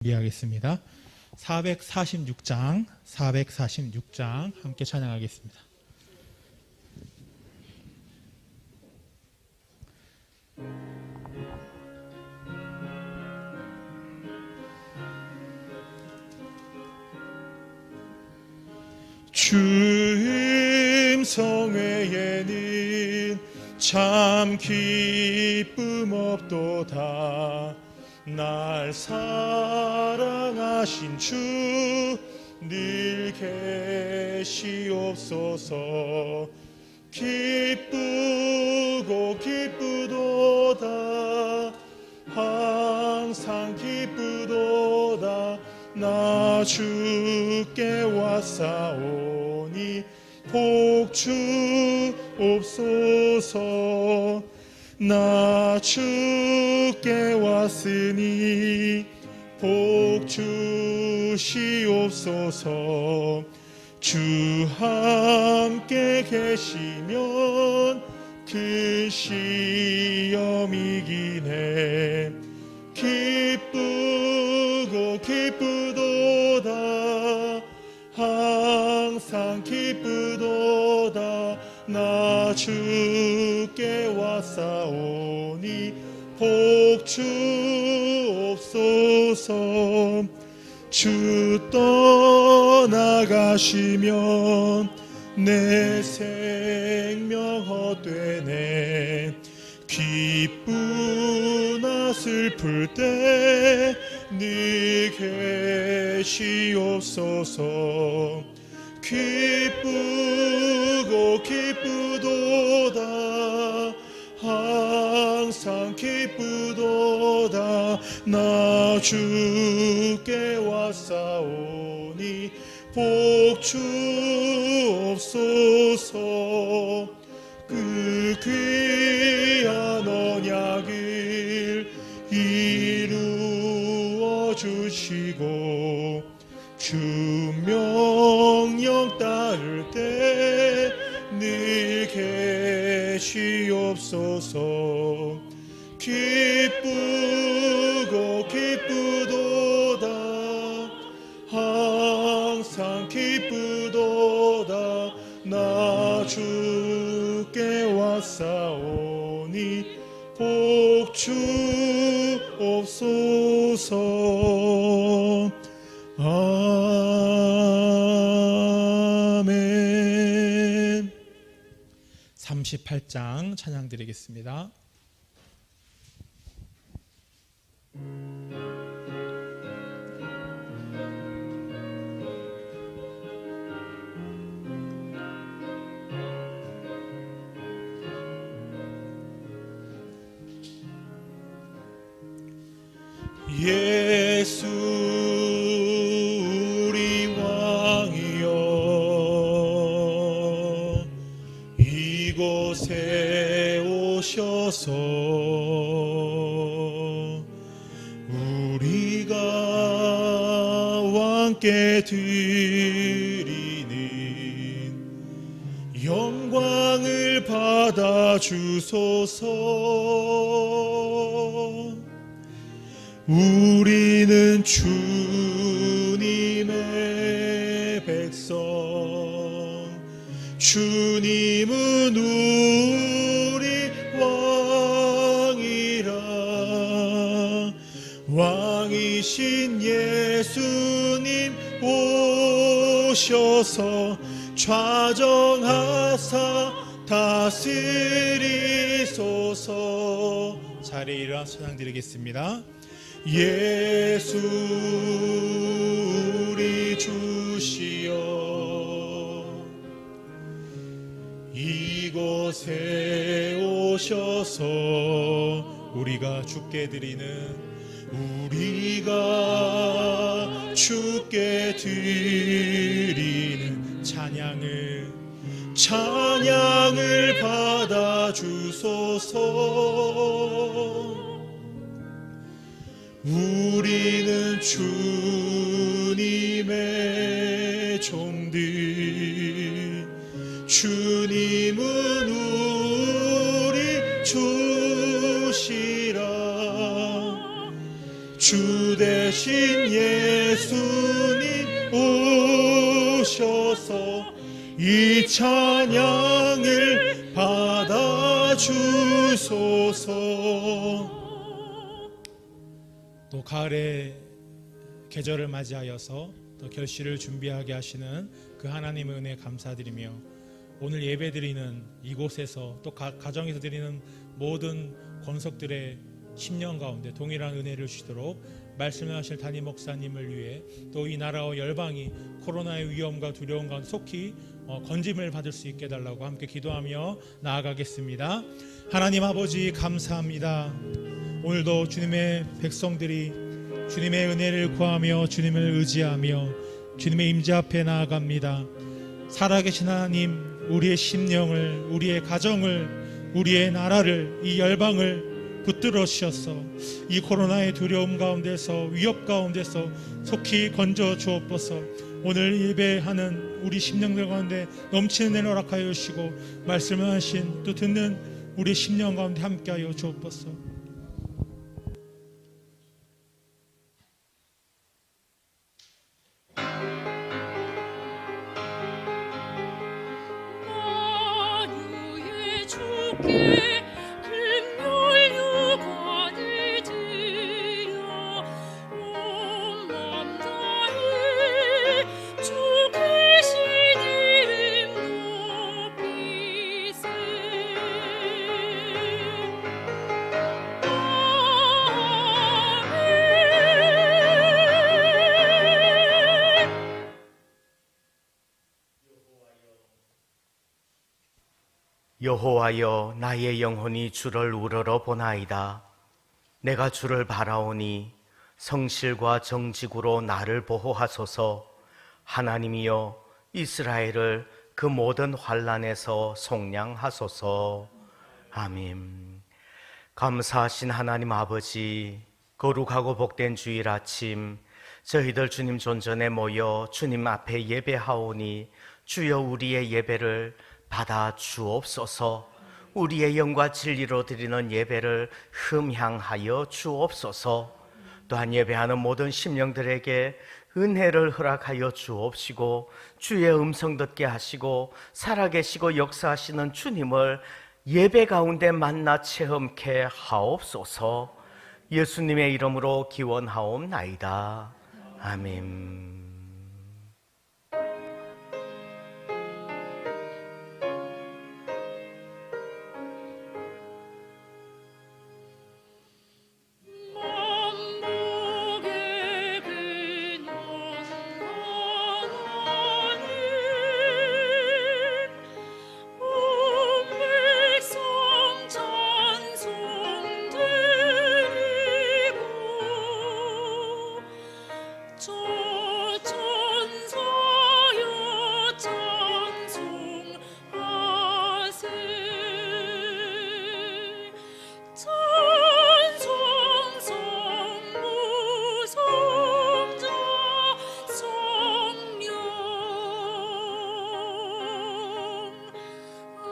준비하겠습니다. 446장 함께 찬양하겠습니다. 주 임성회에는 참 기쁨 없도다. 날 사랑하신 주 늘 계시옵소서. 기쁘고 기쁘도다. 항상 기쁘도다. 나 주께 왔사오니 복 주옵소서. 나 주께 왔으니 복 주시옵소서. 주 함께 계시면 그 시험이 기네. 기쁘고 기쁘도다. 항상 기쁘도다. 나 주께 왔사오니 복 주옵소서. 주 떠나가시면 내 생명 헛되네. 기쁘나 슬플 때 늘 계시옵소서. 기쁘고 기쁘도다. 항상 기쁘도다. 나 주께 왔사오니 복 주옵소서. 그 귀한 언약을 이루어 주시고 주 명령 따를 때 늘 계시옵소서. 기쁘고 기쁘도다. 항상 기쁘도다. 나 주께 왔사오니 복 주옵소서. 아멘. 38장 찬양 드리겠습니다. 예수 우리 왕이여 이곳에 오셔서 우리가 왕께 드리는 영광을 받아 주소서. 우리는 주님의 백성, 주님은 우리 왕이라. 왕이신 예수님 오셔서 좌정하사 다스리소서. 자리에 일어나서 찬양 드리겠습니다. 예수 우리 주시여 이곳에 오셔서 우리가 주께 드리는 찬양을 받아 주소서. 우리는 주님의 종들, 주님은 우리 주시라. 주 대신 예수님 오셔서 이 찬양을 받아주소서. 또 가을의 계절을 맞이하여서 또 결실을 준비하게 하시는 그 하나님의 은혜에 감사드리며, 오늘 예배드리는 이곳에서 또 가정에서 드리는 모든 권속들의 심령 가운데 동일한 은혜를 주시도록 말씀을 하실 담임 목사님을 위해, 또 이 나라와 열방이 코로나의 위험과 두려움 가운데 속히 건짐을 받을 수 있게 해달라고 함께 기도하며 나아가겠습니다. 하나님 아버지 감사합니다. 오늘도 주님의 백성들이 주님의 은혜를 구하며 주님을 의지하며 주님의 임재 앞에 나아갑니다. 살아계신 하나님, 우리의 심령을, 우리의 가정을, 우리의 나라를, 이 열방을 붙들어 주셔서 이 코로나의 두려움 가운데서, 위협 가운데서 속히 건져 주옵소서. 오늘 예배하는 우리 심령들 가운데 넘치는 은혜를 허락하여 주시고, 말씀을 하신 또 듣는 우리 심령 가운데 함께하여 주옵소서. 만유의 주께 금물 유관을 드려 온 맘 다해 주 계신 이름 높이세. 여호와여, 나의 영혼이 주를 우러러 보나이다. 내가 주를 바라오니 성실과 정직으로 나를 보호하소서. 하나님이여, 이스라엘을 그 모든 환난에서 속량하소서. 아멘. 감사하신 하나님 아버지, 거룩하고 복된 주일 아침, 저희들 주님 존전에 모여 주님 앞에 예배하오니 주여 우리의 예배를 받아 주옵소서. 우리의 영과 진리로 드리는 예배를 흠향하여 주옵소서. 또한 예배하는 모든 심령들에게 은혜를 허락하여 주옵시고, 주의 음성 듣게 하시고 살아계시고 역사하시는 주님을 예배 가운데 만나 체험케 하옵소서. 예수님의 이름으로 기원하옵나이다. 아멘. 만복의 근원 하나님, 온 백성 찬송 드리고 저 천사여 찬송하세. 찬송 성부 성자 성령 아멘.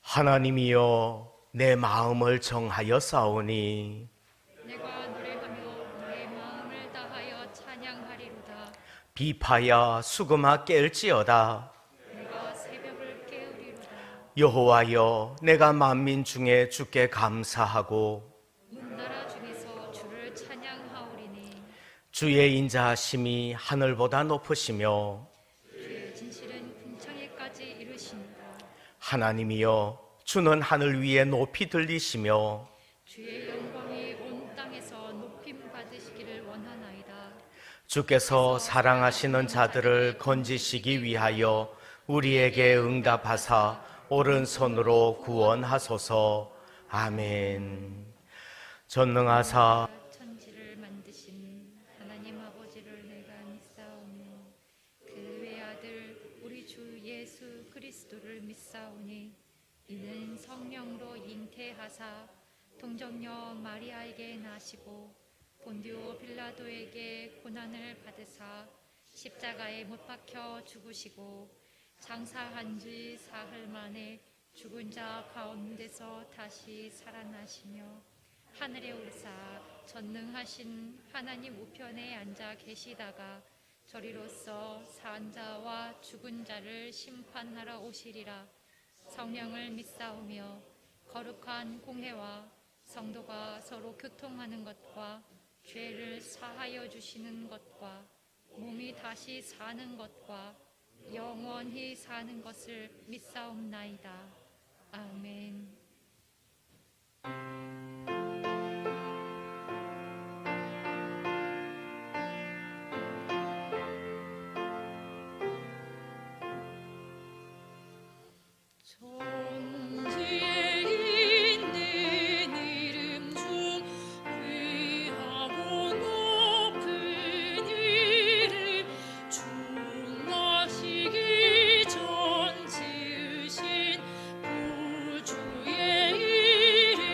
하나님이여, 내 마음을 정하여 싸우니 내가 노래하며 내 마음을 다하여 찬양하리로다. 비파야 수금아 깰지어다. 내가 새벽을 깨우리로다. 여호와여, 내가 만민 중에 주께 감사하고 문나라 중에서 주를 찬양하오리니 주의 인자하심이 하늘보다 높으시며 주의 진실은 궁창에까지 이르시니라. 하나님이여, 주는 하늘 위에 높이 들리시며 주의 영광이 온 땅에서 높임 받으시기를 원하나이다. 주께서 사랑하시는 자들을 건지시기 위하여 우리에게 응답하사 오른손으로 구원하소서. 아멘. 전능하사 천지를 만드신 하나님 아버지를 내가 믿사오니 그 외아들 우리 주 예수 그리스도를 믿사오니 이는 성령으로 잉태하사 동정녀 마리아에게 나시고 본디오 빌라도에게 고난을 받으사 십자가에 못 박혀 죽으시고 장사한 지 사흘 만에 죽은 자 가운데서 다시 살아나시며 하늘에 올사 전능하신 하나님 우편에 앉아 계시다가 저리로서 산 자와 죽은 자를 심판하러 오시리라. 성령을 믿사오며 거룩한 공회와 성도가 서로 교통하는 것과 죄를 사하여 주시는 것과 몸이 다시 사는 것과 영원히 사는 것을 믿사옵나이다. 아멘. 천지에 있는 이름 중 귀하고 높은 이름 충만하시기 전 지으신 구주의 이름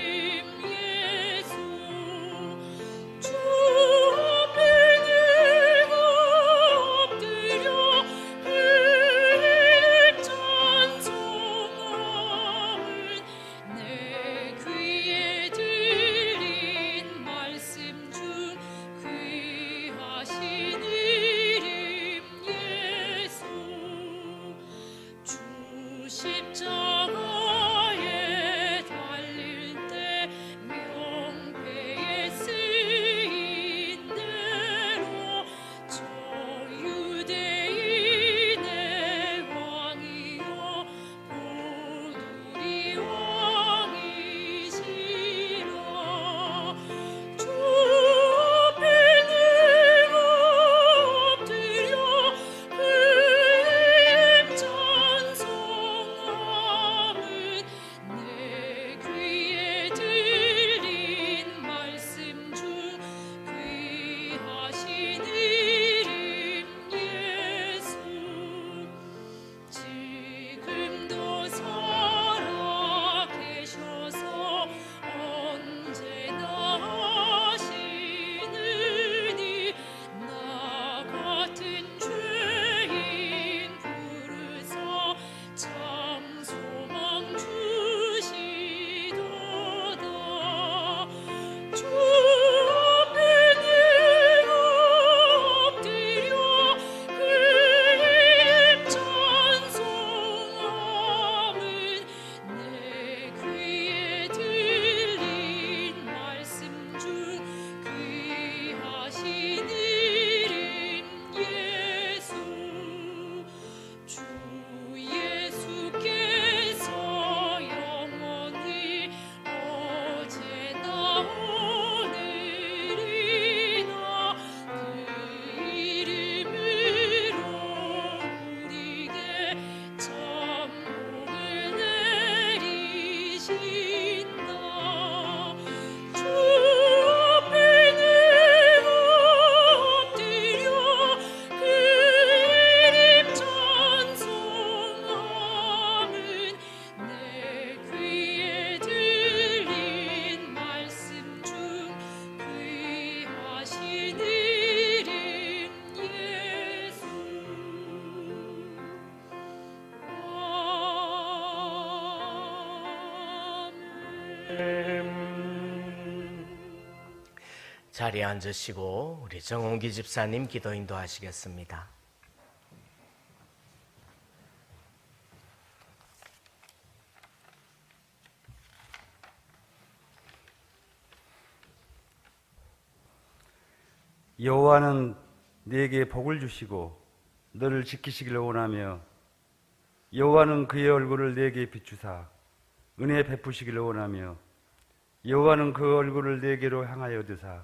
예수 주 앞에 내가 엎드려 그 이름 찬송함은 내 귀에 들린 말씀 중 귀하신 이름 예수 주 십자가에 달릴 때 명패에 쓰인 대로 저 유대인의 왕이요 곧 우리 왕이시라 주 앞에 내가 엎드려 그 이름 찬송함은 내 귀에 들린 말씀 중 귀하신 이름 예수 지금도 살아계셔서 언제나 하시느니 나 같은 죄인 부르사 참 소망 주시도다 주 앞에 내가 엎드려 그 이름 찬송함은 내 귀에 들린 말씀 중 귀하신 이름 예수 주 예수께서 영원히 어제나 오늘이나 그 이름으로 우리에게 참 복을 내리신다 주 앞에 내가 엎드려 그 이름 찬송함은 내 귀에 들린 말씀 중 귀하신 이름 예수 자리에 앉으시고 우리 정홍기 집사님 기도 인도하시겠습니다. 여호와는 네게 복을 주시고 너를 지키시기를 원하며 여호와는 그의 얼굴을 네게 비추사 은혜 베푸시기를 원하며 여호와는 그 얼굴을 네게로 향하여 드사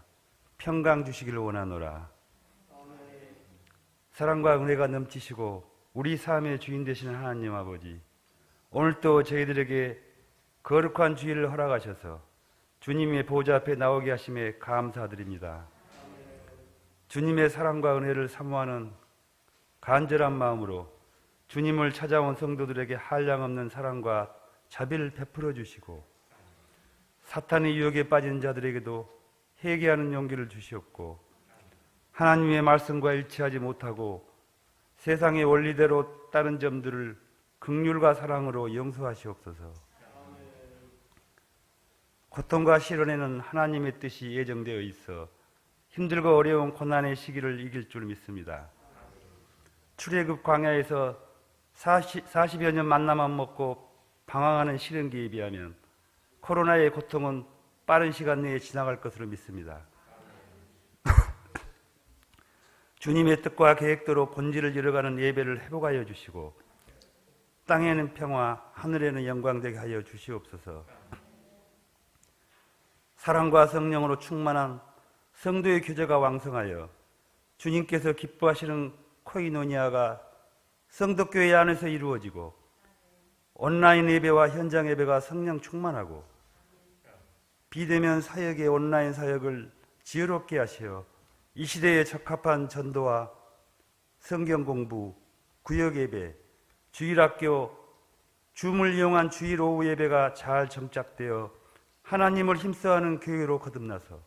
평강 주시기를 원하노라. 사랑과 은혜가 넘치시고 우리 삶의 주인 되시는 하나님 아버지, 오늘도 저희들에게 거룩한 주일을 허락하셔서 주님의 보좌 앞에 나오게 하심에 감사드립니다. 주님의 사랑과 은혜를 사모하는 간절한 마음으로 주님을 찾아온 성도들에게 한량없는 사랑과 자비를 베풀어 주시고 사탄의 유혹에 빠진 자들에게도 회개하는 용기를 주시었고 하나님의 말씀과 일치하지 못하고 세상의 원리대로 따른 점들을 긍휼과 사랑으로 용서하시옵소서. 고통과 시련에는 하나님의 뜻이 예정되어 있어 힘들고 어려운 고난의 시기를 이길 줄 믿습니다. 출애굽 광야에서 40여 년 만나만 먹고 방황하는 시련기에 비하면 코로나의 고통은 빠른 시간 내에 지나갈 것으로 믿습니다. 주님의 뜻과 계획대로 본질을 이뤄가는 예배를 회복하여 주시고 땅에는 평화, 하늘에는 영광되게 하여 주시옵소서. 사랑과 성령으로 충만한 성도의 교제가 왕성하여 주님께서 기뻐하시는 코이노니아가 성도교회 안에서 이루어지고 온라인 예배와 현장 예배가 성령 충만하고 비대면 사역의 온라인 사역을 지혜롭게 하시어 이 시대에 적합한 전도와 성경 공부, 구역 예배, 주일학교, 줌을 이용한 주일 오후 예배가 잘 정착되어 하나님을 힘써하는 교회로 거듭나서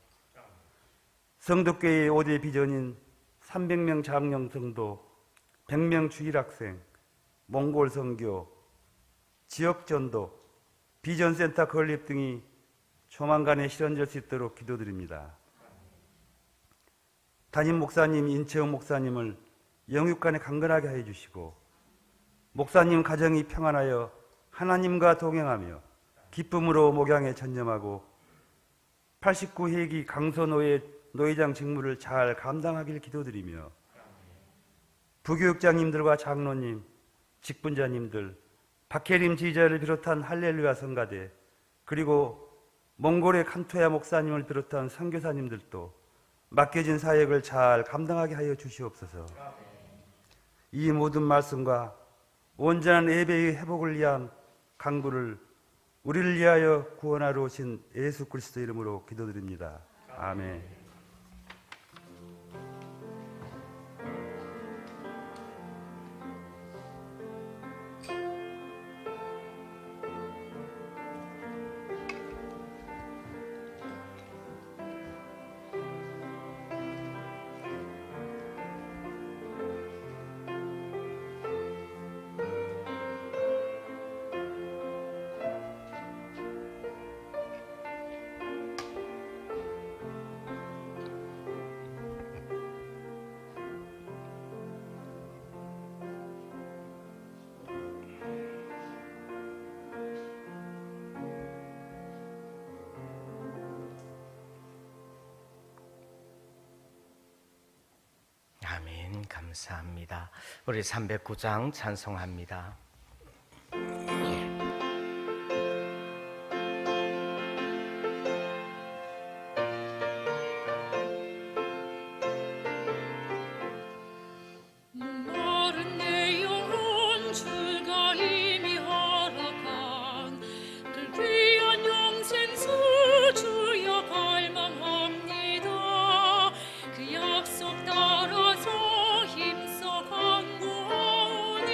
성도교회의 5대 비전인 300명 장령 성도, 100명 주일학생, 몽골 선교, 지역 전도, 비전센터 건립 등이 조만간에 실현될 수 있도록 기도드립니다. 담임 목사님 인채영 목사님을 영육간에 강건하게 해 주시고 목사님 가정이 평안하여 하나님과 동행하며 기쁨으로 목양에 전념하고 89회기 강서노회 노회장 직무를 잘 감당하길 기도드리며 부교육장님들과 장로님, 직분자님들, 박혜림 지휘자를 비롯한 할렐루야 성가대 그리고 몽골의 칸토야 목사님을 비롯한 선교사님들도 맡겨진 사역을 잘 감당하게 하여 주시옵소서. 이 모든 말씀과 온전한 예배의 회복을 위한 강구를 우리를 위하여 구원하러 오신 예수 그리스도 이름으로 기도드립니다. 아멘. 아멘. 감사합니다. 우리 309장 찬송합니다. 목마른 내 영혼 주가 이미 허락한 그 귀한 영생수 주여 갈망합니다. 그 약속 따라서 힘써 간구하오니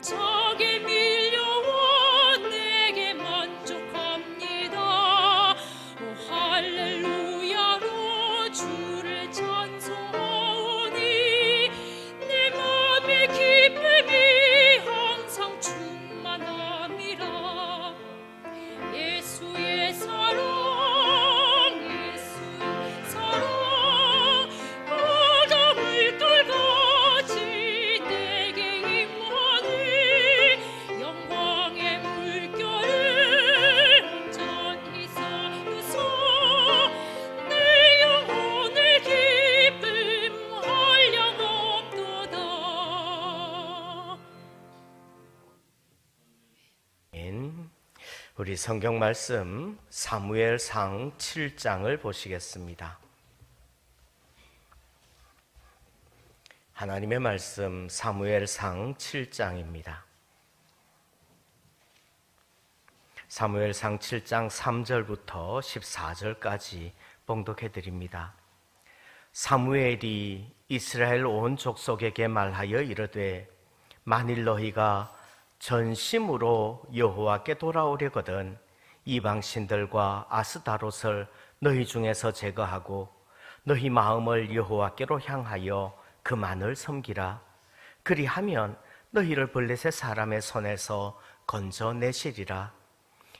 힘차게 밀려와 내게 만족합니다. 오 할렐루야로 주를 찬송하오니 내 맘의 기쁨이 항상 충만함이라. 예수의 사랑 예수 사랑 바다물 돌같이 내게 임하니 영광의 물결을 온전히 삼으소 내 영혼의 기쁨 한량없도다. 우리 성경 말씀 사무엘상 7장을 보시겠습니다. 하나님의 말씀 사무엘상 7장입니다. 사무엘상 7장 3절부터 14절까지 봉독해 드립니다. 사무엘이 이스라엘 온 족속에게 말하여 이르되 만일 너희가 전심으로 여호와께 돌아오려거든 이방신들과 아스다롯을 너희 중에서 제거하고 너희 마음을 여호와께로 향하여 그만을 섬기라. 그리하면 너희를 블레셋 사람의 손에서 건져내시리라.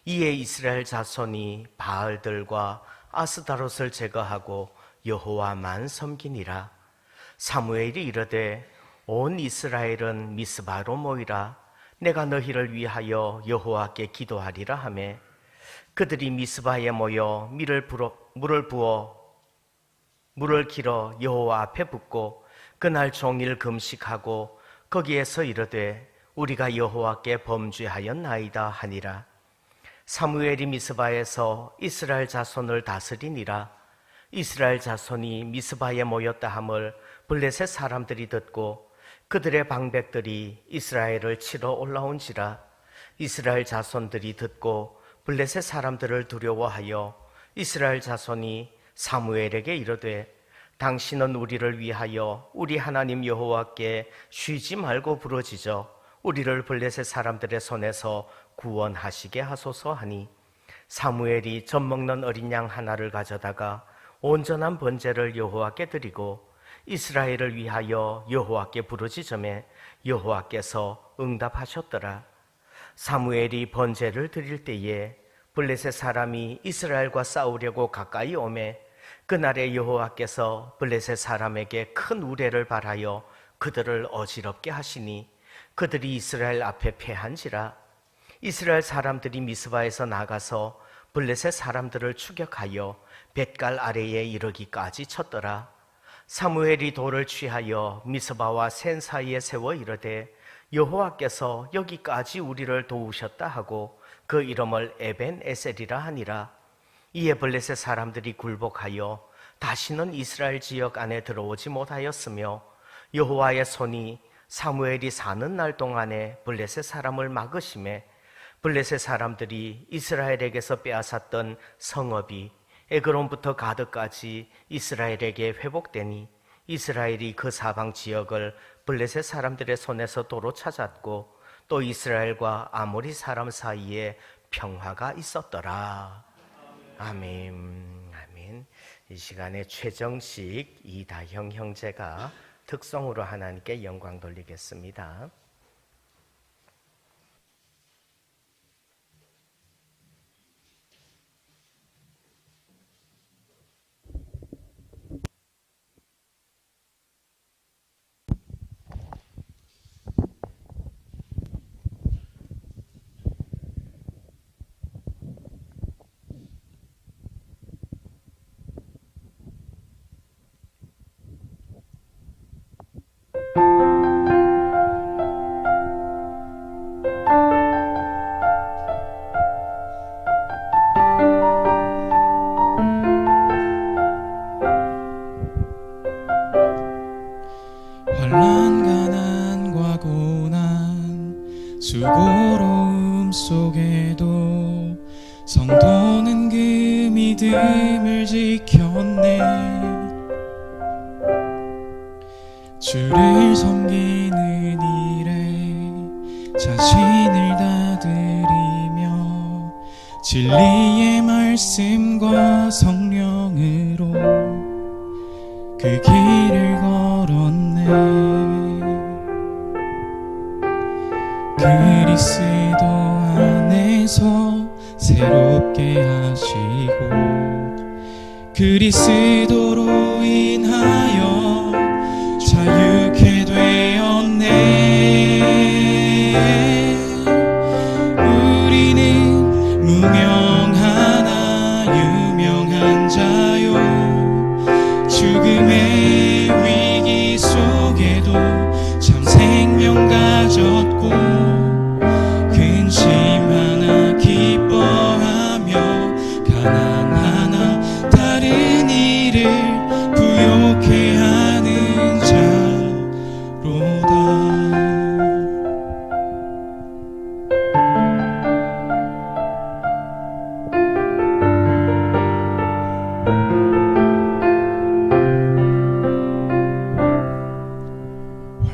이에 이스라엘 자손이 바알들과 아스다롯을 제거하고 여호와만 섬기니라. 사무엘이 이르되 온 이스라엘은 미스바로 모이라. 내가 너희를 위하여 여호와께 기도하리라 하매 그들이 미스바에 모여 물을 길어 여호와 앞에 붓고 그날 종일 금식하고 거기에서 이르되 우리가 여호와께 범죄하였나이다 하니라. 사무엘이 미스바에서 이스라엘 자손을 다스리니라. 이스라엘 자손이 미스바에 모였다 함을 블레셋 사람들이 듣고 그들의 방백들이 이스라엘을 치러 올라온지라. 이스라엘 자손들이 듣고 블레셋 사람들을 두려워하여 이스라엘 자손이 사무엘에게 이르되 당신은 우리를 위하여 우리 하나님 여호와께 쉬지 말고 부르짖어 우리를 블레셋 사람들의 손에서 구원하시게 하소서 하니 사무엘이 젖 먹는 어린 양 하나를 가져다가 온전한 번제를 여호와께 드리고 이스라엘을 위하여 여호와께 부르짖음에 여호와께서 응답하셨더라. 사무엘이 번제를 드릴 때에 블레셋 사람이 이스라엘과 싸우려고 가까이 오매 그날에 여호와께서 블레셋 사람에게 큰 우레를 발하여 그들을 어지럽게 하시니 그들이 이스라엘 앞에 패한지라. 이스라엘 사람들이 미스바에서 나가서 블레셋 사람들을 추격하여 뱃갈 아래에 이르기까지 쳤더라. 사무엘이 돌을 취하여 미스바와 센 사이에 세워 이르되 여호와께서 여기까지 우리를 도우셨다 하고 그 이름을 에벤에셀이라 하니라. 이에 블레셋 사람들이 굴복하여 다시는 이스라엘 지역 안에 들어오지 못하였으며 여호와의 손이 사무엘이 사는 날 동안에 블레셋 사람을 막으심에 블레셋 사람들이 이스라엘에게서 빼앗았던 성읍이 에그론부터 가드까지 이스라엘에게 회복되니 이스라엘이 그 사방 지역을 블레셋 사람들의 손에서 도로 찾았고 또 이스라엘과 아모리 사람 사이에 평화가 있었더라. 아멘. 아멘. 이 시간에 최정식 이다형 형제가 특성으로 하나님께 영광 돌리겠습니다. 환난 가난과 고난 수고로움 속에도 성도는 그 믿음을 지켰네. 주를 섬기는 일에 자신을 다 드리며 진리의 말씀과 성령으로 그 길을 걸었네. 그리스도 안에서 새롭게 하시고 그리스도로 인하여 자유케 되었네. 우리는 무명하나 유명한 자요 죽음의 위기 속에도 참 생명 가졌고 근심 하나 기뻐하며 가난 하나 다른 이를 부욕해 하는 자로다.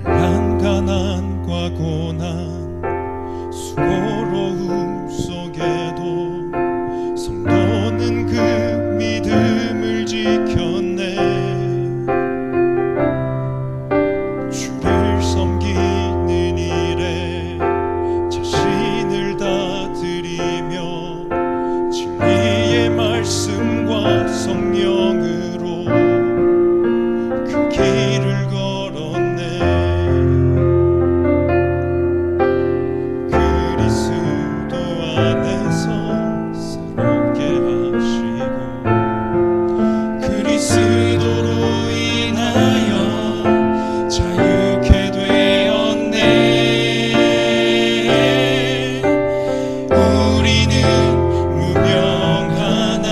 환난 가난과 고난 수고로움 속에도 성도는 그 믿음을 지켰네. 주를 섬기는 일에 자신을 다 드리며 진리의 말씀과 성령으로 그 길을 걸었네. 그리스도 안에서 새롭게 하시고 그리스도로 인하여 자유케 되었네. 우리는 무명하나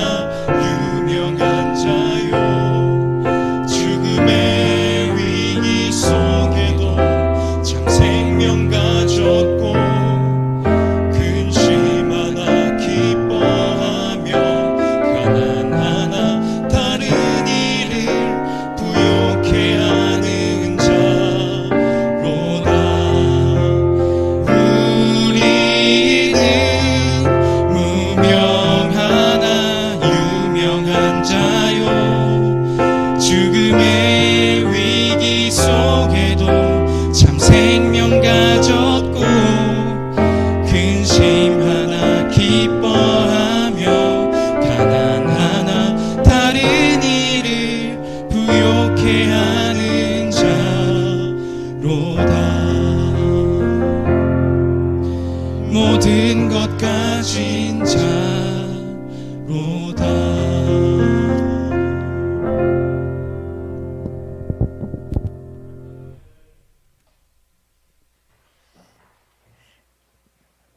유명한 자요 죽음의 위기 속에도 참 생명 가졌고 근심 하나 기뻐하며 가난하나 다른 이를 부욕해 하는 자로다. 우리는 무명하나 유명한 자요 죽음의 위기 속에도 참 생명 가졌고 근심 하나 기뻐하며 가난하나 다른 이를 부욕해 하는 자로다. 모든 것 가진 자로다.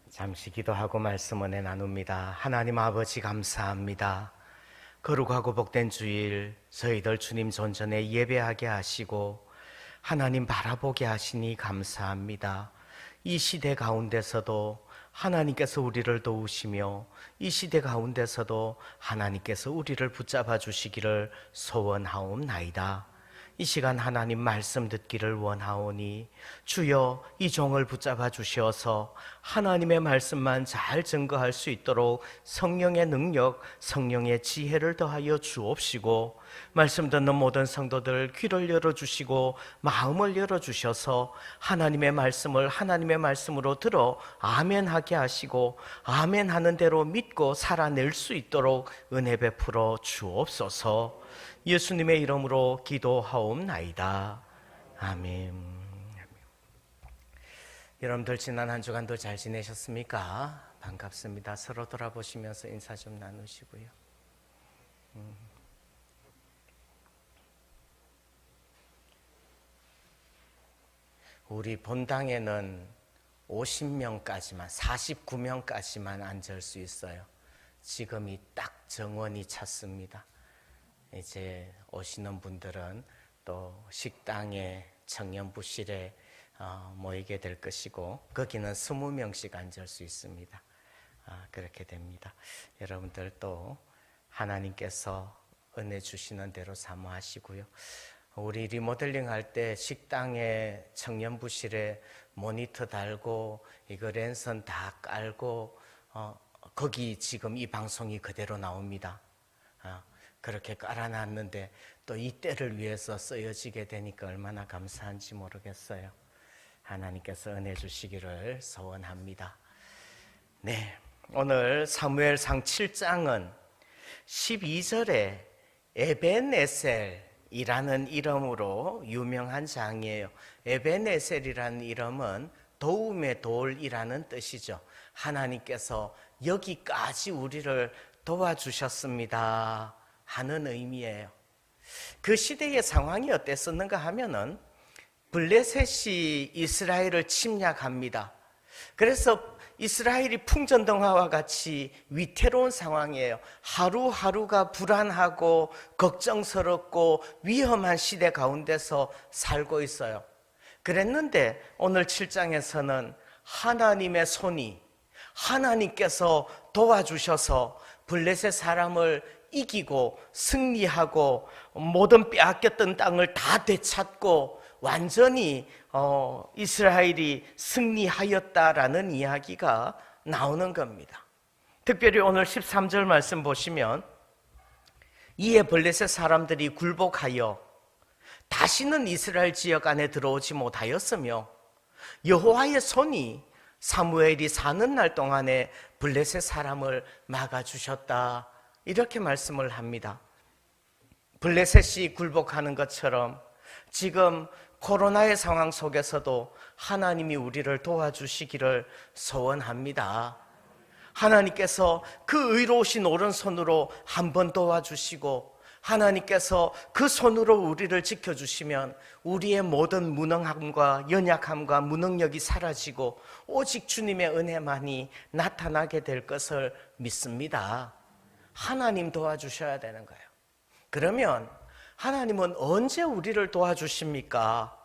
잠시 기도하고 말씀 은혜 나눕니다. 하나님 아버지 감사합니다. 거룩하고 복된 주일 저희들 주님 존전에 예배하게 하시고 하나님 바라보게 하시니 감사합니다. 이 시대 가운데서도 하나님께서 우리를 도우시며 이 시대 가운데서도 하나님께서 우리를 붙잡아 주시기를 소원하옵나이다. 이 시간 하나님 말씀 듣기를 원하오니 주여 이 종을 붙잡아 주시어서 하나님의 말씀만 잘 증거할 수 있도록 성령의 능력, 성령의 지혜를 더하여 주옵시고 말씀 듣는 모든 성도들 귀를 열어주시고 마음을 열어주셔서 하나님의 말씀을 하나님의 말씀으로 들어 아멘하게 하시고 아멘하는 대로 믿고 살아낼 수 있도록 은혜 베풀어 주옵소서. 예수님의 이름으로 기도하옵나이다. 아멘. 여러분들 지난 한 주간도 잘 지내셨습니까? 반갑습니다. 서로 돌아보시면서 인사 좀 나누시고요. 우리 본당에는 50명까지만 49명까지만 앉을 수 있어요. 지금이 딱 정원이 찼습니다. 이제 오시는 분들은 또 식당에 청년부실에 모이게 될 것이고 거기는 20명씩 앉을 수 있습니다. 그렇게 됩니다. 여러분들 또 하나님께서 은혜 주시는 대로 사모하시고요. 우리 리모델링 할 때 식당에 청년부실에 모니터 달고 이거 랜선 다 깔고 거기 지금 이 방송이 그대로 나옵니다. 그렇게 깔아놨는데 또 이 때를 위해서 쓰여지게 되니까 얼마나 감사한지 모르겠어요. 하나님께서 은혜 주시기를 소원합니다. 네, 오늘 사무엘상 7장은 12절에 에벤에셀이라는 이름으로 유명한 장이에요. 에벤에셀이라는 이름은 도움의 돌이라는 뜻이죠. 하나님께서 여기까지 우리를 도와주셨습니다 하는 의미예요. 그 시대의 상황이 어땠었는가 하면은 블레셋이 이스라엘을 침략합니다. 그래서 이스라엘이 풍전등화와 같이 위태로운 상황이에요. 하루하루가 불안하고 걱정스럽고 위험한 시대 가운데서 살고 있어요. 그랬는데 오늘 7장에서는 하나님의 손이, 하나님께서 도와주셔서 블레셋 사람을 이기고 승리하고 모든 빼앗겼던 땅을 다 되찾고 완전히 이스라엘이 승리하였다라는 이야기가 나오는 겁니다. 특별히 오늘 13절 말씀 보시면 이에 블레셋 사람들이 굴복하여 다시는 이스라엘 지역 안에 들어오지 못하였으며 여호와의 손이 사무엘이 사는 날 동안에 블레셋 사람을 막아주셨다, 이렇게 말씀을 합니다. 블레셋이 굴복하는 것처럼 지금 코로나의 상황 속에서도 하나님이 우리를 도와주시기를 소원합니다. 하나님께서 그 의로우신 오른손으로 한번 도와주시고 하나님께서 그 손으로 우리를 지켜주시면 우리의 모든 무능함과 연약함과 무능력이 사라지고 오직 주님의 은혜만이 나타나게 될 것을 믿습니다. 하나님 도와주셔야 되는 거예요. 그러면 하나님은 언제 우리를 도와주십니까?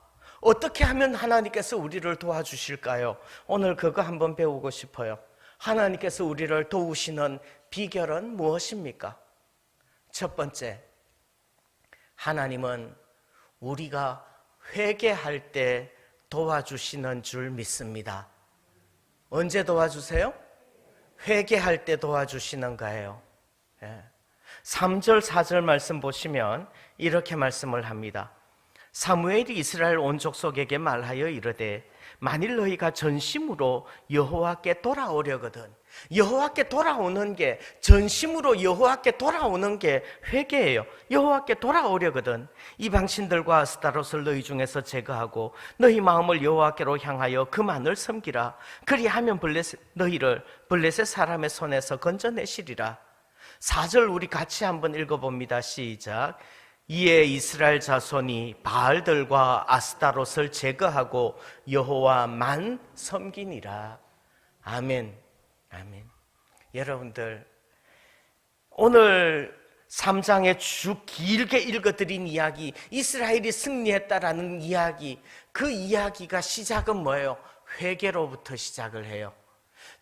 어떻게 하면 하나님께서 우리를 도와주실까요? 오늘 그거 한번 배우고 싶어요. 하나님께서 우리를 도우시는 비결은 무엇입니까? 첫 번째, 하나님은 우리가 회개할 때 도와주시는 줄 믿습니다. 언제 도와주세요? 회개할 때 도와주시는 거예요. 3절 4절 말씀 보시면 이렇게 말씀을 합니다. 사무엘이 이스라엘 온 족속에게 말하여 이르되 만일 너희가 전심으로 여호와께 돌아오려거든, 여호와께 돌아오는 게, 전심으로 여호와께 돌아오는 게 회개예요. 여호와께 돌아오려거든 이방신들과 아스타롯을 너희 중에서 제거하고 너희 마음을 여호와께로 향하여 그만을 섬기라. 그리하면 너희를 블레셋 사람의 손에서 건져내시리라. 4절 우리 같이 한번 읽어봅니다. 시작. 이에 이스라엘 자손이 바알들과 아스타롯을 제거하고 여호와만 섬기니라. 아멘. 아멘. 여러분들, 오늘 3장에 쭉 길게 읽어드린 이야기, 이스라엘이 승리했다라는 이야기, 그 이야기가 시작은 뭐예요? 회개로부터 시작을 해요.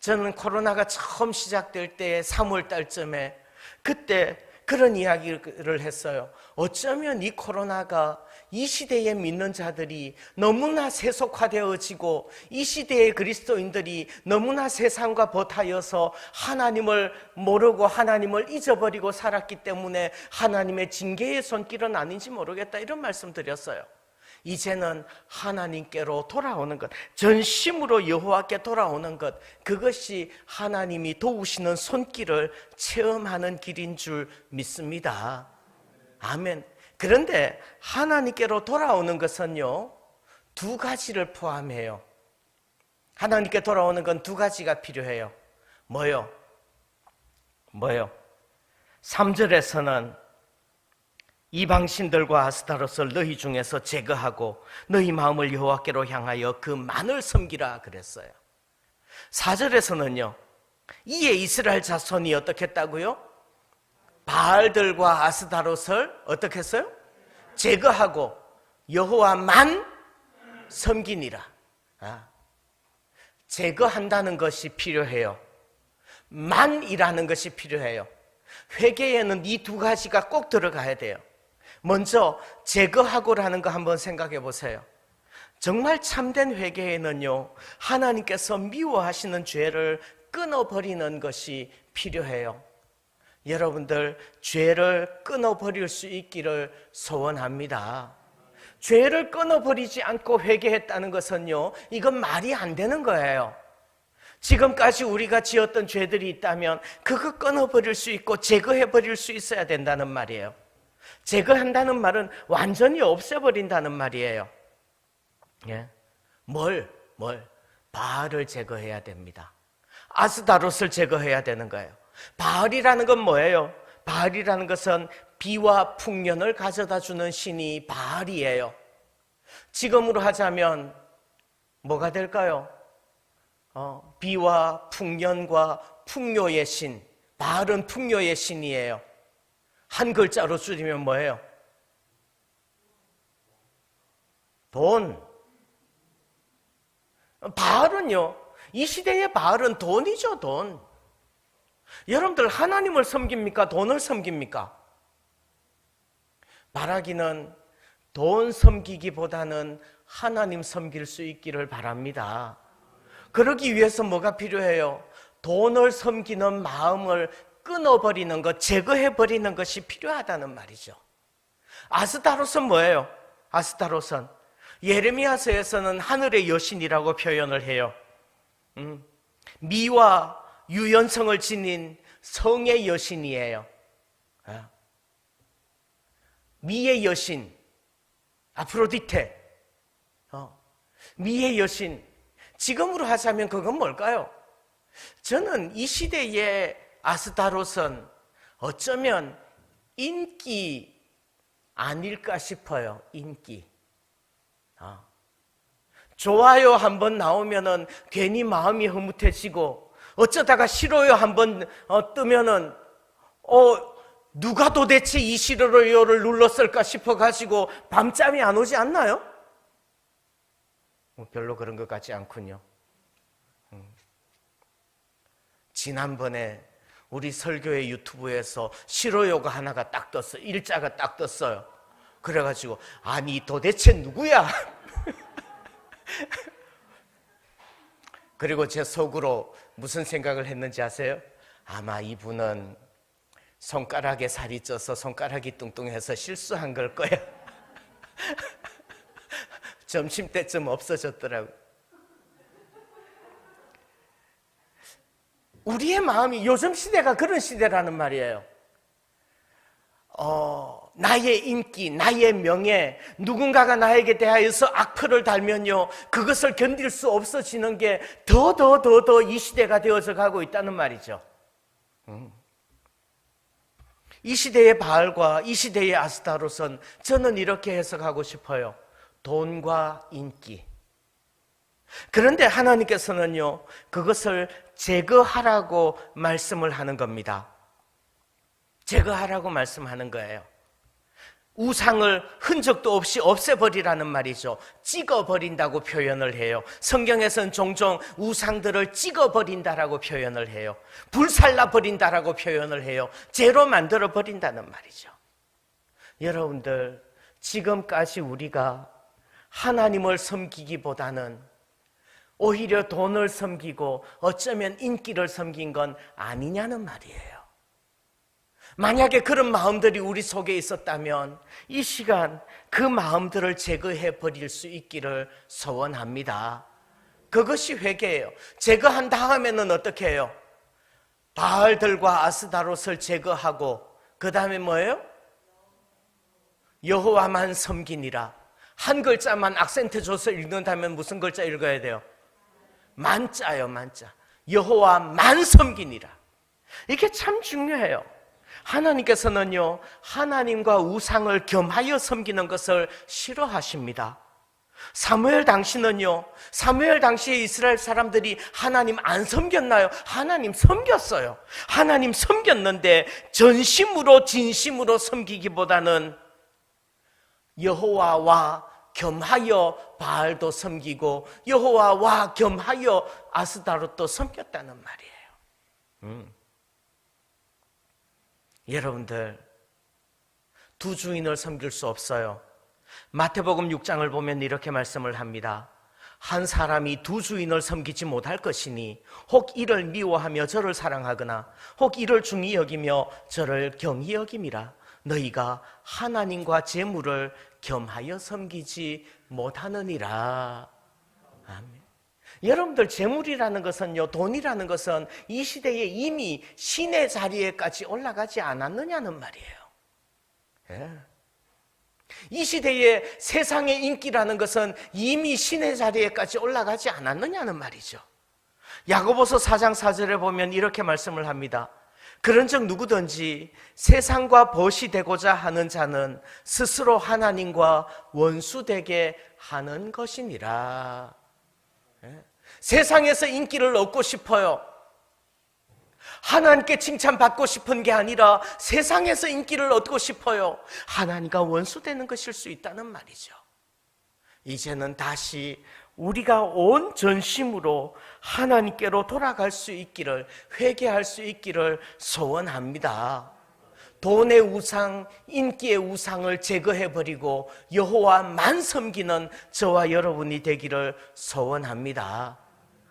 저는 코로나가 처음 시작될 때 3월 달쯤에 그때 그런 이야기를 했어요. 어쩌면 이 코로나가 이 시대에 믿는 자들이 너무나 세속화되어지고 이 시대의 그리스도인들이 너무나 세상과 버타여서 하나님을 모르고 하나님을 잊어버리고 살았기 때문에 하나님의 징계의 손길은 아닌지 모르겠다, 이런 말씀 드렸어요. 이제는 하나님께로 돌아오는 것, 전심으로 여호와께 돌아오는 것, 그것이 하나님이 도우시는 손길을 체험하는 길인 줄 믿습니다. 아멘. 그런데 하나님께로 돌아오는 것은요, 두 가지를 포함해요. 하나님께 돌아오는 건 두 가지가 필요해요. 뭐요? 3절에서는 이방신들과 아스타롯을 너희 중에서 제거하고 너희 마음을 여호와께로 향하여 그만을 섬기라 그랬어요. 4절에서는요, 이에 이스라엘 자손이 어떻게 했다고요? 바알들과 아스타롯을 어떻게 했어요? 제거하고 여호와만 섬기니라. 제거한다는 것이 필요해요. 만이라는 것이 필요해요. 회개에는 이 두 가지가 꼭 들어가야 돼요. 먼저 제거하고라는 거 한번 생각해 보세요. 정말 참된 회개에는요, 하나님께서 미워하시는 죄를 끊어버리는 것이 필요해요. 여러분들, 죄를 끊어버릴 수 있기를 소원합니다. 죄를 끊어버리지 않고 회개했다는 것은요, 이건 말이 안 되는 거예요. 지금까지 우리가 지었던 죄들이 있다면 그거 끊어버릴 수 있고 제거해버릴 수 있어야 된다는 말이에요. 제거한다는 말은 완전히 없애버린다는 말이에요. 예? 뭘? 바알을 제거해야 됩니다. 아스다롯을 제거해야 되는 거예요. 바알이라는 건 뭐예요? 바알이라는 것은 비와 풍년을 가져다 주는 신이 바알이에요. 지금으로 하자면 뭐가 될까요? 비와 풍년과 풍요의 신, 바알은 풍요의 신이에요. 한 글자로 줄이면 뭐예요? 돈. 바알은요, 이 시대의 바알은 돈이죠, 돈. 여러분들, 하나님을 섬깁니까? 돈을 섬깁니까? 바라기는 돈 섬기기보다는 하나님 섬길 수 있기를 바랍니다. 그러기 위해서 뭐가 필요해요? 돈을 섬기는 마음을 끊어버리는 것, 제거해버리는 것이 필요하다는 말이죠. 아스타롯은 뭐예요? 아스타롯은 예레미야서에서는 하늘의 여신이라고 표현을 해요. 미와 유연성을 지닌 성의 여신이에요. 미의 여신, 아프로디테. 미의 여신. 지금으로 하자면 그건 뭘까요? 저는 이 시대의 아스타롯은 어쩌면 인기 아닐까 싶어요. 인기. 좋아요 한번 나오면은 괜히 마음이 흐뭇해지고, 어쩌다가 싫어요 한번 뜨면은 누가 도대체 이 싫어요를 눌렀을까 싶어가지고 밤잠이 안 오지 않나요? 별로 그런 것 같지 않군요. 지난번에 우리 설교회 유튜브에서 싫어요가 하나가 딱 떴어요. 일자가 딱 떴어요. 그래가지고 아니 도대체 누구야? 그리고 제 속으로 무슨 생각을 했는지 아세요? 아마 이분은 손가락에 살이 쪄서 손가락이 뚱뚱해서 실수한 걸 거야. 점심때쯤 없어졌더라고. 우리의 마음이, 요즘 시대가 그런 시대라는 말이에요. 나의 인기, 나의 명예, 누군가가 나에게 대하여서 악플을 달면요, 그것을 견딜 수 없어지는 게 더 이 시대가 되어서 가고 있다는 말이죠. 이 시대의 바알과 이 시대의 아스타롯은 저는 이렇게 해석하고 싶어요. 돈과 인기. 그런데 하나님께서는요, 그것을 제거하라고 말씀을 하는 겁니다. 제거하라고 말씀하는 거예요. 우상을 흔적도 없이 없애버리라는 말이죠. 찍어버린다고 표현을 해요. 성경에서는 종종 우상들을 찍어버린다라고 표현을 해요. 불살라버린다라고 표현을 해요. 죄로 만들어버린다는 말이죠. 여러분들, 지금까지 우리가 하나님을 섬기기보다는 오히려 돈을 섬기고 어쩌면 인기를 섬긴 건 아니냐는 말이에요. 만약에 그런 마음들이 우리 속에 있었다면 이 시간 그 마음들을 제거해 버릴 수 있기를 소원합니다. 그것이 회개예요. 제거한 다음에는 어떻게 해요? 바알들과 아스다롯을 제거하고 그 다음에 뭐예요? 여호와만 섬기니라. 한 글자만 악센트 줘서 읽는다면 무슨 글자 읽어야 돼요? 만자요, 만자. 여호와만 섬기니라. 이게 참 중요해요. 하나님께서는요, 하나님과 우상을 겸하여 섬기는 것을 싫어하십니다. 사무엘 당시는요, 사무엘 당시에 이스라엘 사람들이 하나님 안 섬겼나요? 하나님 섬겼어요. 하나님 섬겼는데 전심으로 진심으로 섬기기보다는 여호와와 겸하여 바알도 섬기고 여호와와 겸하여 아스다롯도 섬겼다는 말이에요. 여러분들, 두 주인을 섬길 수 없어요. 마태복음 6장을 보면 이렇게 말씀을 합니다. 한 사람이 두 주인을 섬기지 못할 것이니 혹 이를 미워하며 저를 사랑하거나 혹 이를 중히 여기며 저를 경히 여김이라. 너희가 하나님과 재물을 겸하여 섬기지 못하느니라. 아멘. 여러분들, 재물이라는 것은요, 돈이라는 것은 이 시대에 이미 신의 자리에까지 올라가지 않았느냐는 말이에요. 예. 이 시대에 세상의 인기라는 것은 이미 신의 자리에까지 올라가지 않았느냐는 말이죠. 야고보서 4장 4절에 보면 이렇게 말씀을 합니다. 그런즉 누구든지 세상과 벗이 되고자 하는 자는 스스로 하나님과 원수되게 하는 것이니라. 세상에서 인기를 얻고 싶어요. 하나님께 칭찬받고 싶은 게 아니라 세상에서 인기를 얻고 싶어요. 하나님과 원수되는 것일 수 있다는 말이죠. 이제는 다시 우리가 온 전심으로 하나님께로 돌아갈 수 있기를, 회개할 수 있기를 소원합니다. 돈의 우상, 인기의 우상을 제거해버리고 여호와만 섬기는 저와 여러분이 되기를 소원합니다.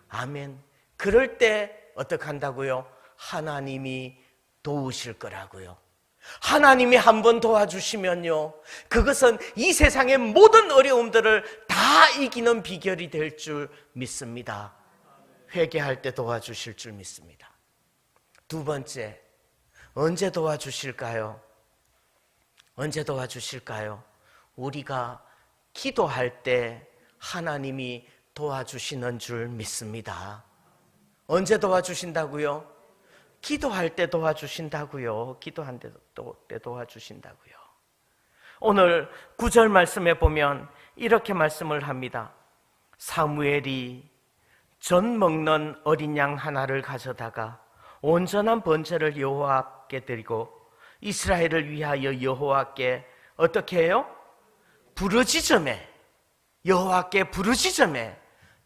아멘. 그럴 때 어떻게 한다고요? 하나님이 도우실 거라고요. 하나님이 한번 도와주시면요, 그것은 이 세상의 모든 어려움들을 다 이기는 비결이 될 줄 믿습니다. 회개할 때 도와주실 줄 믿습니다. 두 번째, 언제 도와주실까요? 언제 도와주실까요? 우리가 기도할 때 하나님이 도와주시는 줄 믿습니다. 언제 도와주신다고요? 기도할 때 도와주신다고요. 기도할 때 도와주신다고요. 오늘 9절 말씀에 보면 이렇게 말씀을 합니다. 사무엘이 전 먹는 어린 양 하나를 가져다가 온전한 번제를 여호와께 드리고 이스라엘을 위하여 여호와께 어떻게 해요? 부르짖음에, 여호와께 부르짖음에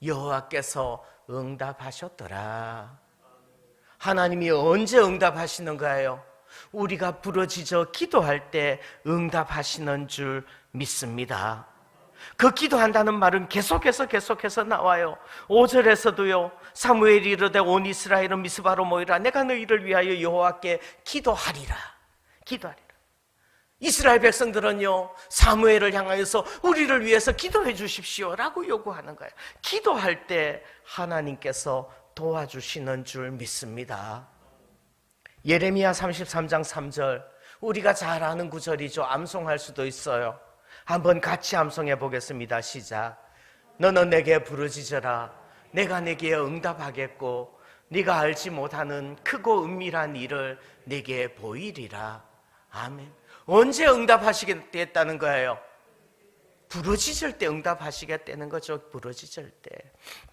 여호와께서 응답하셨더라. 하나님이 언제 응답하시는가요? 우리가 부르짖어 기도할 때 응답하시는 줄 믿습니다. 그 기도한다는 말은 계속해서 나와요. 5절에서도요, 사무엘이 이르되 온 이스라엘은 미스바로 모이라. 내가 너희를 위하여 여호와께 기도하리라. 기도하리라. 이스라엘 백성들은요, 사무엘을 향하여서 우리를 위해서 기도해 주십시오라고 요구하는 거예요. 기도할 때 하나님께서 도와주시는 줄 믿습니다. 예레미야 33장 3절, 우리가 잘 아는 구절이죠. 암송할 수도 있어요. 한번 같이 암송해 보겠습니다. 시작. 너는 내게 부르짖어라. 내가 내게 응답하겠고 네가 알지 못하는 크고 은밀한 일을 내게 보이리라. 아멘. 언제 응답하시겠다는 거예요? 부르짖을 때 응답하시겠다는 거죠. 부르짖을 때,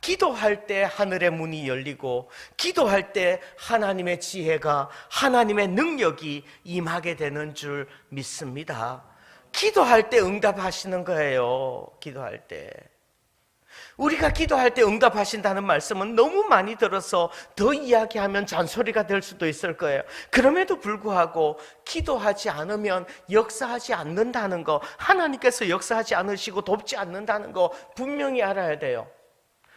기도할 때 하늘의 문이 열리고 기도할 때 하나님의 지혜가, 하나님의 능력이 임하게 되는 줄 믿습니다. 기도할 때 응답하시는 거예요. 기도할 때. 우리가 기도할 때 응답하신다는 말씀은 너무 많이 들어서 더 이야기하면 잔소리가 될 수도 있을 거예요. 그럼에도 불구하고 기도하지 않으면 역사하지 않는다는 거, 하나님께서 역사하지 않으시고 돕지 않는다는 거 분명히 알아야 돼요.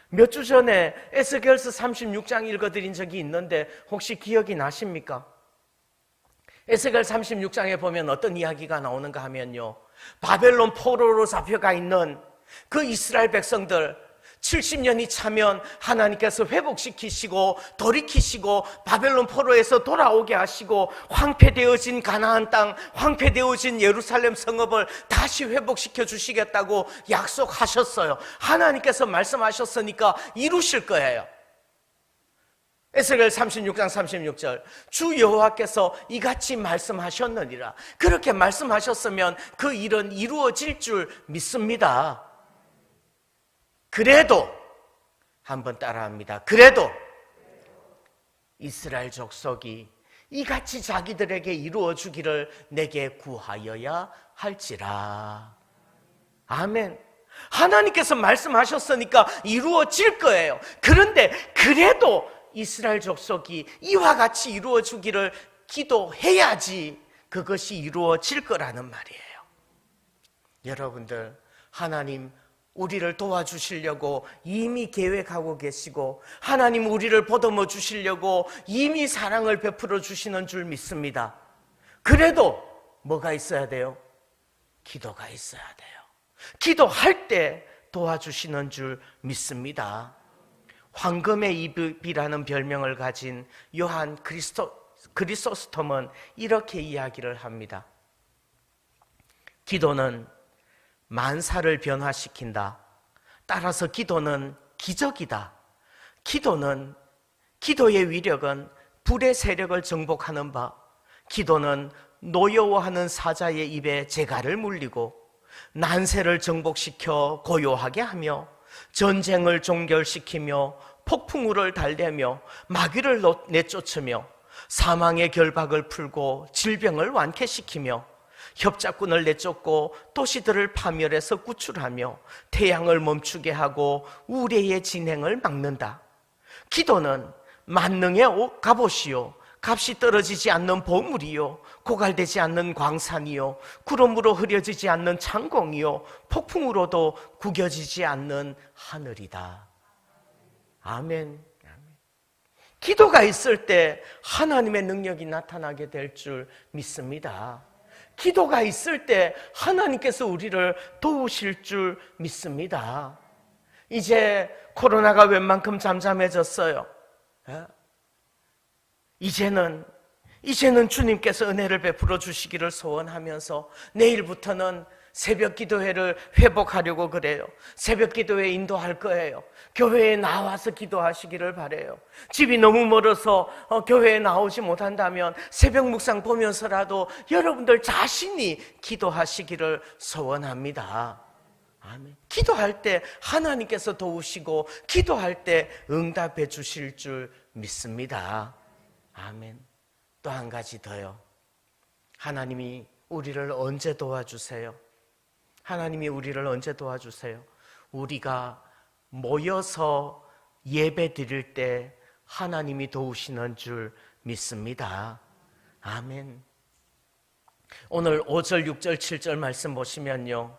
몇 주 전에 에스겔서 36장 읽어드린 적이 있는데 혹시 기억이 나십니까? 에스겔 36장에 보면 어떤 이야기가 나오는가 하면요, 바벨론 포로로 잡혀가 있는 그 이스라엘 백성들 70년이 차면 하나님께서 회복시키시고 돌이키시고 바벨론 포로에서 돌아오게 하시고 황폐되어진 가나안 땅, 황폐되어진 예루살렘 성읍을 다시 회복시켜 주시겠다고 약속하셨어요. 하나님께서 말씀하셨으니까 이루실 거예요. 에스겔 36장 36절, 주 여호와께서 이같이 말씀하셨느니라. 그렇게 말씀하셨으면 그 일은 이루어질 줄 믿습니다. 그래도, 한번 따라합니다. 그래도 이스라엘 족속이 이같이 자기들에게 이루어 주기를 내게 구하여야 할지라. 아멘. 하나님께서 말씀하셨으니까 이루어질 거예요. 그런데 그래도 이스라엘 족속이 이와 같이 이루어 주기를 기도해야지 그것이 이루어질 거라는 말이에요. 여러분들, 하나님 우리를 도와주시려고 이미 계획하고 계시고 하나님 우리를 보듬어 주시려고 이미 사랑을 베풀어 주시는 줄 믿습니다. 그래도 뭐가 있어야 돼요? 기도가 있어야 돼요. 기도할 때 도와주시는 줄 믿습니다. 황금의 입이라는 별명을 가진 요한 그리소스톰은 이렇게 이야기를 합니다. 기도는 만사를 변화시킨다. 따라서 기도는 기적이다. 기도의 위력은 불의 세력을 정복하는 바, 기도는 노여워하는 사자의 입에 재갈을 물리고 난세를 정복시켜 고요하게 하며 전쟁을 종결시키며 폭풍우를 달래며 마귀를 내쫓으며 사망의 결박을 풀고 질병을 완쾌시키며 협작군을 내쫓고 도시들을 파멸해서 구출하며 태양을 멈추게 하고 우레의 진행을 막는다. 기도는 만능의 갑옷이요, 값이 떨어지지 않는 보물이요, 고갈되지 않는 광산이요, 구름으로 흐려지지 않는 창공이요, 폭풍으로도 구겨지지 않는 하늘이다. 아멘. 기도가 있을 때 하나님의 능력이 나타나게 될 줄 믿습니다. 기도가 있을 때 하나님께서 우리를 도우실 줄 믿습니다. 이제 코로나가 웬만큼 잠잠해졌어요. 이제는 주님께서 은혜를 베풀어 주시기를 소원하면서 내일부터는 새벽 기도회를 회복하려고 그래요. 새벽 기도회 인도할 거예요. 교회에 나와서 기도하시기를 바라요. 집이 너무 멀어서 교회에 나오지 못한다면 새벽 묵상 보면서라도 여러분들 자신이 기도하시기를 소원합니다. 아멘. 기도할 때 하나님께서 도우시고 기도할 때 응답해 주실 줄 믿습니다. 아멘. 또 한 가지 더요. 하나님이 우리를 언제 도와주세요? 하나님이 우리를 언제 도와주세요? 우리가 모여서 예배 드릴 때 하나님이 도우시는 줄 믿습니다. 아멘. 오늘 5절, 6절, 7절 말씀 보시면요,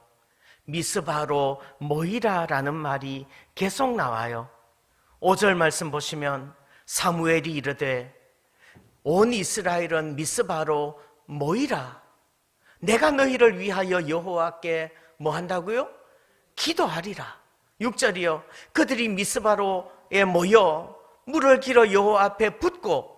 미스바로 모이라라는 말이 계속 나와요. 5절 말씀 보시면 사무엘이 이르되 온 이스라엘은 미스바로 모이라. 내가 너희를 위하여 여호와께 뭐 한다고요? 기도하리라. 6절이요. 그들이 미스바로에 모여 물을 길어 여호와 앞에 붓고,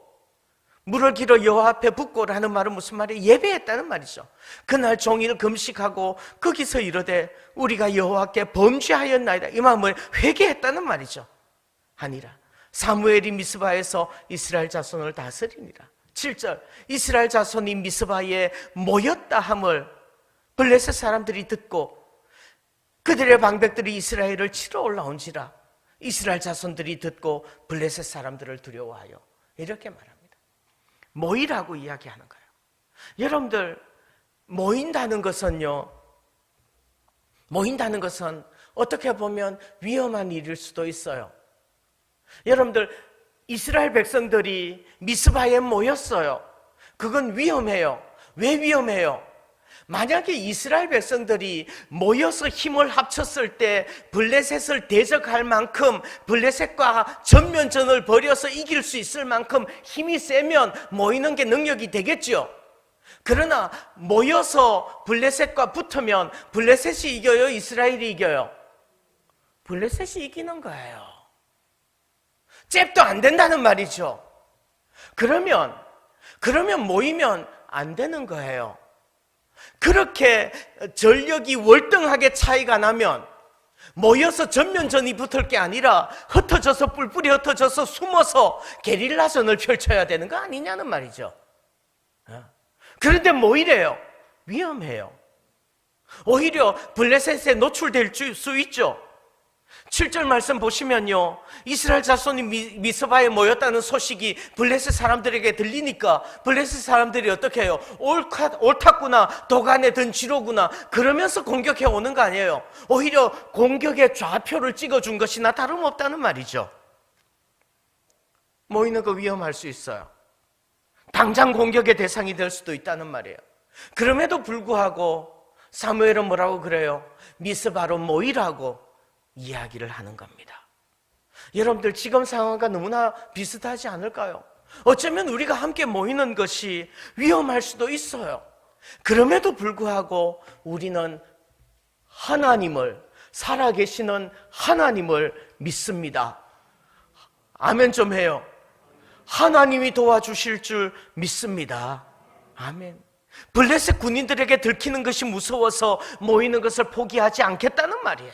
물을 길어 여호와 앞에 붓고라는 말은 무슨 말이에요? 예배했다는 말이죠. 그날 종일 금식하고 거기서 이르되 우리가 여호와께 범죄하였나이다. 이 마음을 회개했다는 말이죠. 아니라 사무엘이 미스바에서 이스라엘 자손을 다스리니라. 7절, 이스라엘 자손이 미스바에 모였다 함을 블레셋 사람들이 듣고 그들의 방백들이 이스라엘을 치러 올라온지라. 이스라엘 자손들이 듣고 블레셋 사람들을 두려워하여 이렇게 말합니다. 모이라고 이야기하는 거예요. 여러분들, 모인다는 것은요, 모인다는 것은 어떻게 보면 위험한 일일 수도 있어요. 여러분들, 이스라엘 백성들이 미스바에 모였어요. 그건 위험해요. 왜 위험해요? 만약에 이스라엘 백성들이 모여서 힘을 합쳤을 때 블레셋을 대적할 만큼, 블레셋과 전면전을 벌여서 이길 수 있을 만큼 힘이 세면 모이는 게 능력이 되겠죠. 그러나 모여서 블레셋과 붙으면 블레셋이 이겨요? 이스라엘이 이겨요? 블레셋이 이기는 거예요. 잽도 안 된다는 말이죠. 그러면 모이면 안 되는 거예요. 그렇게 전력이 월등하게 차이가 나면 모여서 전면전이 붙을 게 아니라 흩어져서, 뿔뿔이 흩어져서 숨어서 게릴라전을 펼쳐야 되는 거 아니냐는 말이죠. 그런데 뭐 이래요? 위험해요. 오히려 블레셋에 노출될 수 있죠. 7절 말씀 보시면요, 이스라엘 자손이 미스바에 모였다는 소식이 블레셋 사람들에게 들리니까 블레셋 사람들이 어떻게 해요? 옳았구나, 도간에 든 쥐로구나, 그러면서 공격해 오는 거 아니에요. 오히려 공격의 좌표를 찍어준 것이나 다름없다는 말이죠. 모이는 거 위험할 수 있어요. 당장 공격의 대상이 될 수도 있다는 말이에요. 그럼에도 불구하고 사무엘은 뭐라고 그래요? 미스바로 모이라고 이야기를 하는 겁니다. 여러분들 지금 상황과 너무나 비슷하지 않을까요? 어쩌면 우리가 함께 모이는 것이 위험할 수도 있어요. 그럼에도 불구하고 우리는 하나님을, 살아계시는 하나님을 믿습니다. 아멘 좀 해요. 하나님이 도와주실 줄 믿습니다. 아멘. 블레셋 군인들에게 들키는 것이 무서워서 모이는 것을 포기하지 않겠다는 말이에요.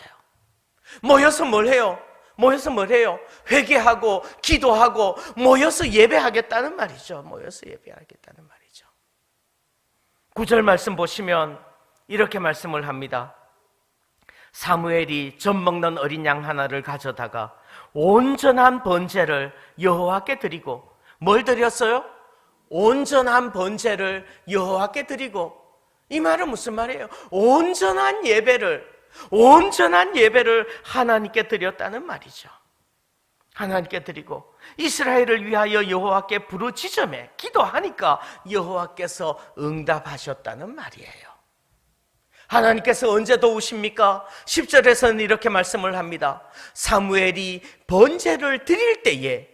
모여서 뭘 해요? 모여서 뭘 해요? 회개하고 기도하고 모여서 예배하겠다는 말이죠. 모여서 예배하겠다는 말이죠. 9절 말씀 보시면 이렇게 말씀을 합니다. 사무엘이 젖 먹는 어린 양 하나를 가져다가 온전한 번제를 여호와께 드리고, 뭘 드렸어요? 온전한 번제를 여호와께 드리고. 이 말은 무슨 말이에요? 온전한 예배를 하나님께 드렸다는 말이죠. 하나님께 드리고 이스라엘을 위하여 여호와께 부르짖으며 기도하니까 여호와께서 응답하셨다는 말이에요. 하나님께서 언제 도우십니까? 10절에서는 이렇게 말씀을 합니다. 사무엘이 번제를 드릴 때에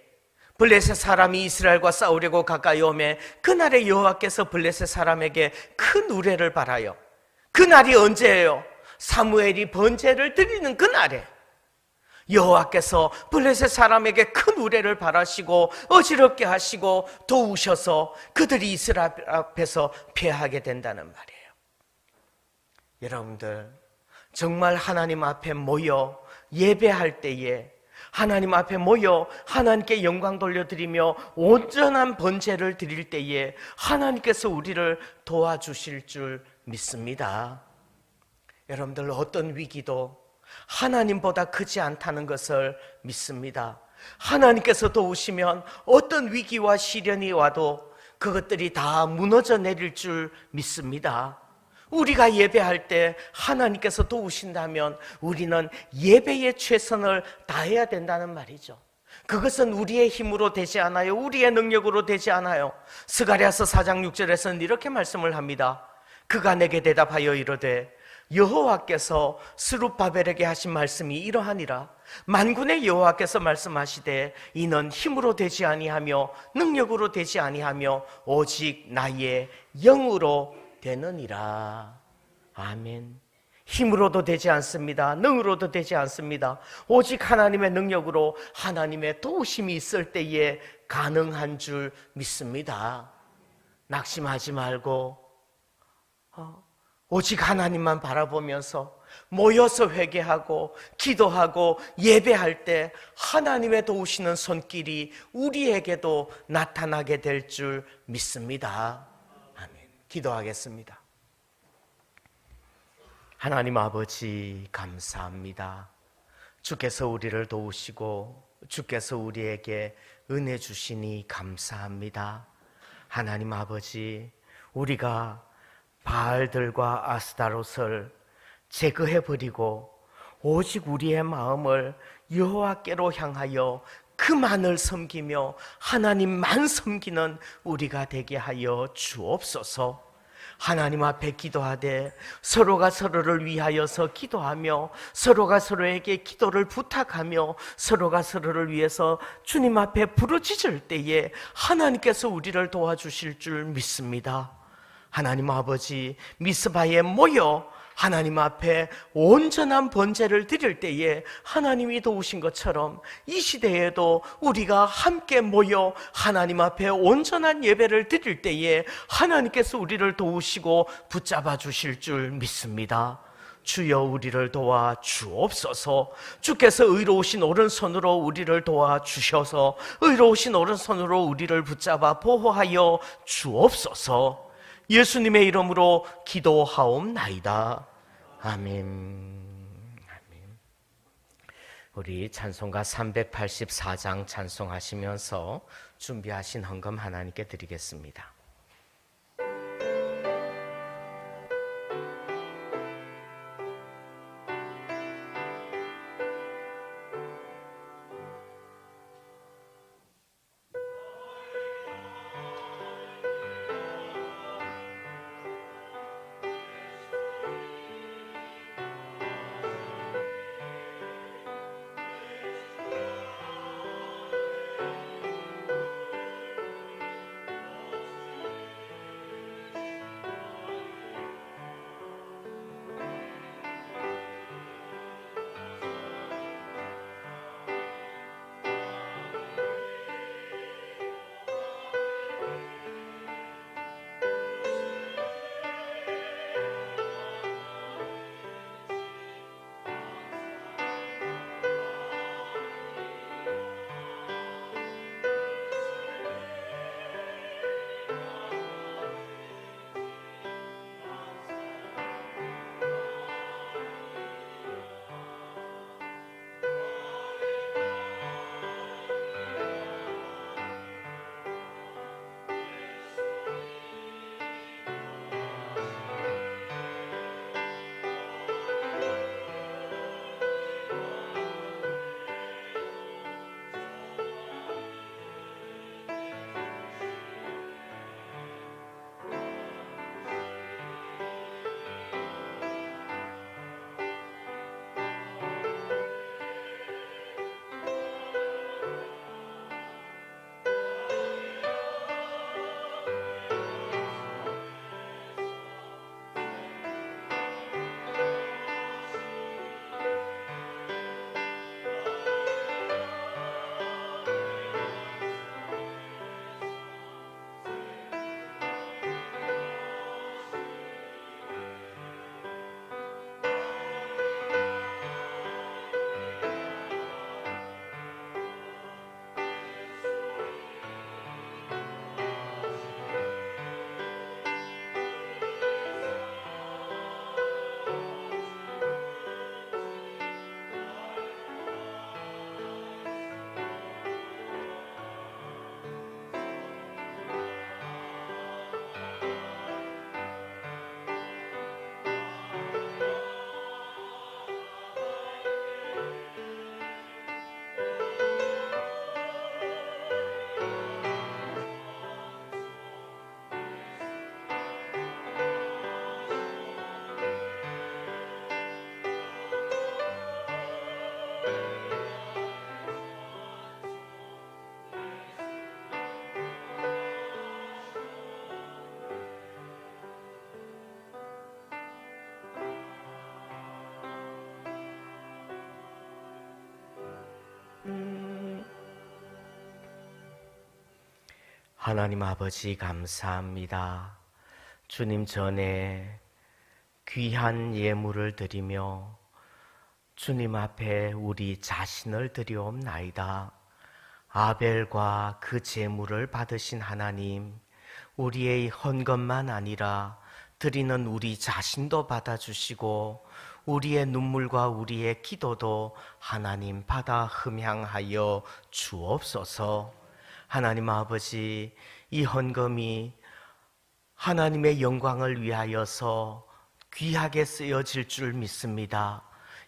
블레셋 사람이 이스라엘과 싸우려고 가까이 오매 그날에 여호와께서 블레셋 사람에게 큰 우레를 발하여, 그날이 언제예요? 사무엘이 번제를 드리는 그날에 여호와께서 블레셋 사람에게 큰 우레를 발하시고 어지럽게 하시고 도우셔서 그들이 이스라엘 앞에서 패하게 된다는 말이에요. 여러분들, 정말 하나님 앞에 모여 예배할 때에, 하나님 앞에 모여 하나님께 영광 돌려드리며 온전한 번제를 드릴 때에 하나님께서 우리를 도와주실 줄 믿습니다. 여러분들, 어떤 위기도 하나님보다 크지 않다는 것을 믿습니다. 하나님께서 도우시면 어떤 위기와 시련이 와도 그것들이 다 무너져 내릴 줄 믿습니다. 우리가 예배할 때 하나님께서 도우신다면 우리는 예배에 최선을 다해야 된다는 말이죠. 그것은 우리의 힘으로 되지 않아요. 우리의 능력으로 되지 않아요. 스가랴서 4장 6절에서는 이렇게 말씀을 합니다. 그가 내게 대답하여 이르되 여호와께서 스룹바벨에게 하신 말씀이 이러하니라. 만군의 여호와께서 말씀하시되 이는 힘으로 되지 아니하며 능력으로 되지 아니하며 오직 나의 영으로 되느니라. 아멘. 힘으로도 되지 않습니다. 능으로도 되지 않습니다. 오직 하나님의 능력으로, 하나님의 도우심이 있을 때에 가능한 줄 믿습니다. 낙심하지 말고 오직 하나님만 바라보면서 모여서 회개하고 기도하고 예배할 때 하나님의 도우시는 손길이 우리에게도 나타나게 될 줄 믿습니다. 아멘. 기도하겠습니다. 하나님 아버지, 감사합니다. 주께서 우리를 도우시고 주께서 우리에게 은혜 주시니 감사합니다. 하나님 아버지, 우리가 바알들과 아스타롯을 제거해버리고 오직 우리의 마음을 여호와께로 향하여 그만을 섬기며 하나님만 섬기는 우리가 되게 하여 주옵소서. 하나님 앞에 기도하되 서로가 서로를 위하여서 기도하며 서로가 서로에게 기도를 부탁하며 서로가 서로를 위해서 주님 앞에 부르짖을 때에 하나님께서 우리를 도와주실 줄 믿습니다. 하나님 아버지, 미스바에 모여 하나님 앞에 온전한 번제를 드릴 때에 하나님이 도우신 것처럼 이 시대에도 우리가 함께 모여 하나님 앞에 온전한 예배를 드릴 때에 하나님께서 우리를 도우시고 붙잡아 주실 줄 믿습니다. 주여, 우리를 도와 주옵소서. 주께서 의로우신 오른손으로 우리를 도와 주셔서 의로우신 오른손으로 우리를 붙잡아 보호하여 주옵소서. 예수님의 이름으로 기도하옵나이다. 아멘. 아멘. 우리 찬송가 384장 찬송하시면서 준비하신 헌금 하나님께 드리겠습니다. 하나님 아버지 감사합니다. 주님 전에 귀한 예물을 드리며 주님 앞에 우리 자신을 드리옵나이다. 아벨과 그 제물을 받으신 하나님, 우리의 헌것만 아니라 드리는 우리 자신도 받아주시고 우리의 눈물과 우리의 기도도 하나님 받아 흠향하여 주옵소서. 하나님 아버지, 이 헌금이 하나님의 영광을 위하여서 귀하게 쓰여질 줄 믿습니다.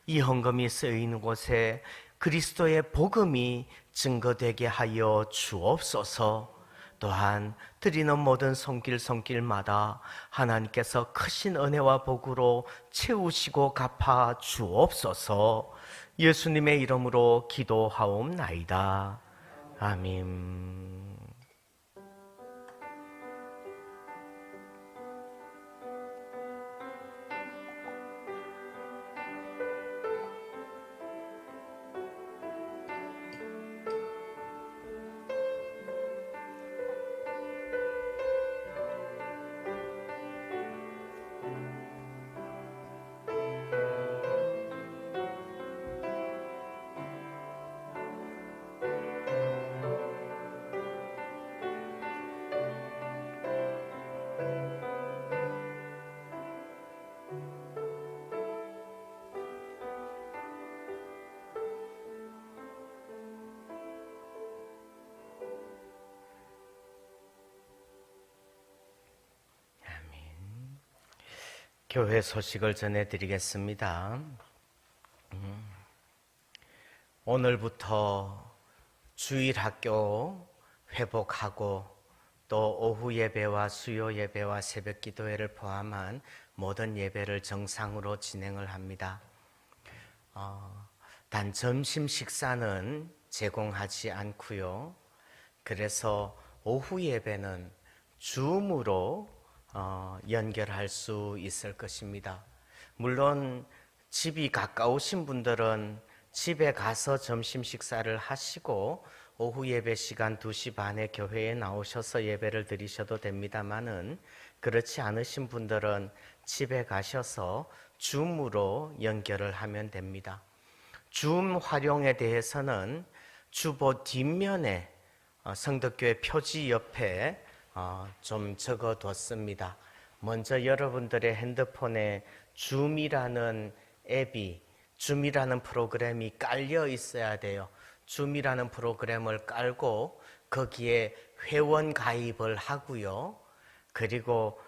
이 헌금이 쓰이는 곳에 그리스도의 복음이 증거되게 하여 주옵소서. 또한 드리는 모든 손길마다 하나님께서 크신 은혜와 복으로 채우시고 갚아 주옵소서. 예수님의 이름으로 기도하옵나이다. 아멘. 교회 소식을 전해드리겠습니다. 오늘부터 주일학교 회복하고 또 오후 예배와 수요 예배와 새벽 기도회를 포함한 모든 예배를 정상으로 진행을 합니다. 단 점심 식사는 제공하지 않고요. 그래서 오후 예배는 줌으로 연결할 수 있을 것입니다. 물론 집이 가까우신 분들은 집에 가서 점심 식사를 하시고 오후 예배 시간 2시 반에 교회에 나오셔서 예배를 드리셔도 됩니다만은 그렇지 않으신 분들은 집에 가셔서 줌으로 연결을 하면 됩니다. 줌 활용에 대해서는 주보 뒷면에 성덕교회 표지 옆에 좀 적어뒀습니다. 먼저 여러분들의 핸드폰에 줌이라는 앱이, 줌이라는 프로그램이 깔려 있어야 돼요. 줌이라는 프로그램을 깔고 거기에 회원 가입을 하고요. 그리고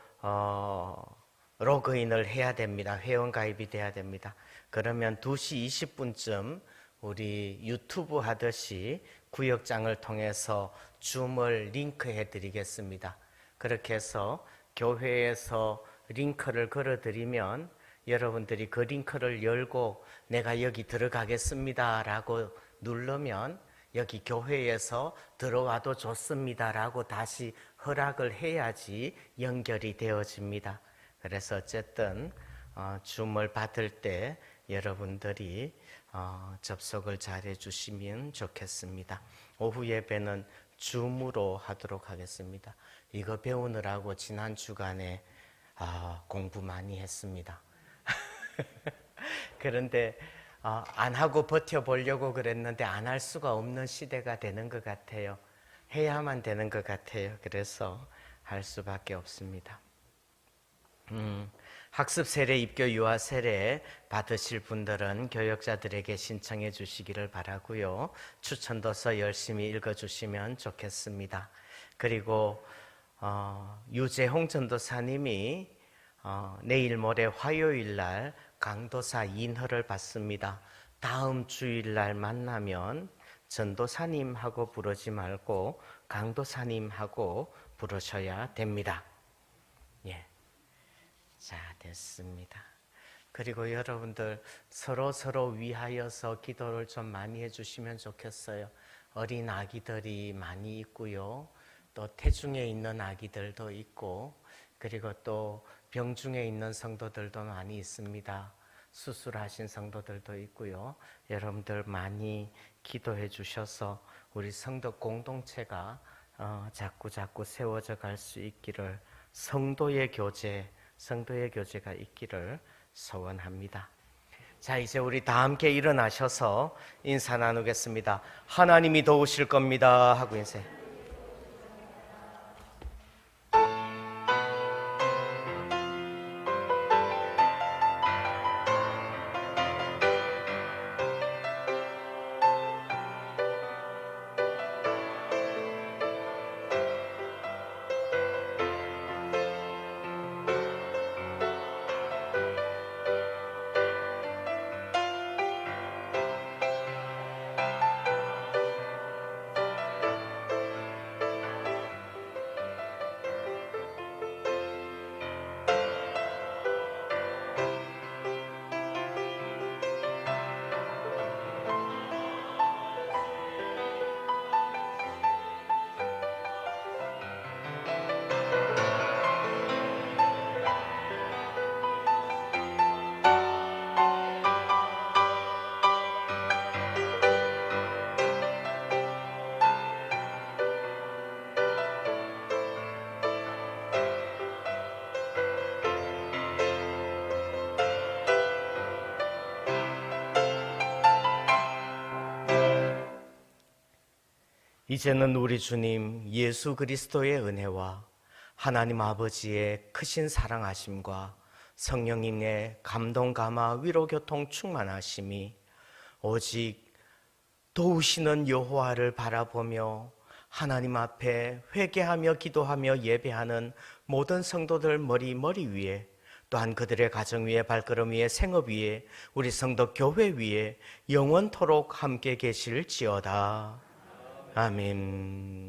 로그인을 해야 됩니다. 회원 가입이 돼야 됩니다. 그러면 2시 20분쯤 우리 유튜브 하듯이 구역장을 통해서 줌을 링크해 드리겠습니다. 그렇게 해서 교회에서 링크를 걸어 드리면 여러분들이 그 링크를 열고 내가 여기 들어가겠습니다 라고 누르면 여기 교회에서 들어와도 좋습니다 라고 다시 허락을 해야지 연결이 되어집니다. 그래서 어쨌든 줌을 받을 때 여러분들이 접속을 잘 해주시면 좋겠습니다. 오후 예배는 줌으로 하도록 하겠습니다. 이거 배우느라고 지난 주간에 공부 많이 했습니다. 그런데 안 하고 버텨보려고 그랬는데 안 할 수가 없는 시대가 되는 것 같아요. 해야만 되는 것 같아요. 그래서 할 수밖에 없습니다. 학습 세례, 입교 유아 세례 받으실 분들은 교역자들에게 신청해 주시기를 바라고요. 추천도서 열심히 읽어주시면 좋겠습니다. 그리고 유재홍 전도사님이 내일 모레 화요일 날 강도사 인허를 받습니다. 다음 주일 날 만나면 전도사님하고 부르지 말고 강도사님하고 부르셔야 됩니다. 예. 자, 됐습니다. 그리고 여러분들 서로 위하여서 기도를 좀 많이 해주시면 좋겠어요. 어린 아기들이 많이 있고요. 또 태중에 있는 아기들도 있고, 그리고 또 병중에 있는 성도들도 많이 있습니다. 수술하신 성도들도 있고요. 여러분들 많이 기도해 주셔서 우리 성도 공동체가 자꾸 세워져 갈 수 있기를, 성도의 교제가 있기를 소원합니다. 자, 이제 우리 다 함께 일어나셔서 인사 나누겠습니다. 하나님이 도우실 겁니다 하고 인사해. 이제는 우리 주님 예수 그리스도의 은혜와 하나님 아버지의 크신 사랑하심과 성령님의 감동 감화 위로 교통 충만하심이 오직 도우시는 여호와를 바라보며 하나님 앞에 회개하며 기도하며 예배하는 모든 성도들 머리 위에, 또한 그들의 가정 위에, 발걸음 위에, 생업 위에, 우리 성도 교회 위에 영원토록 함께 계실지어다. 아멘.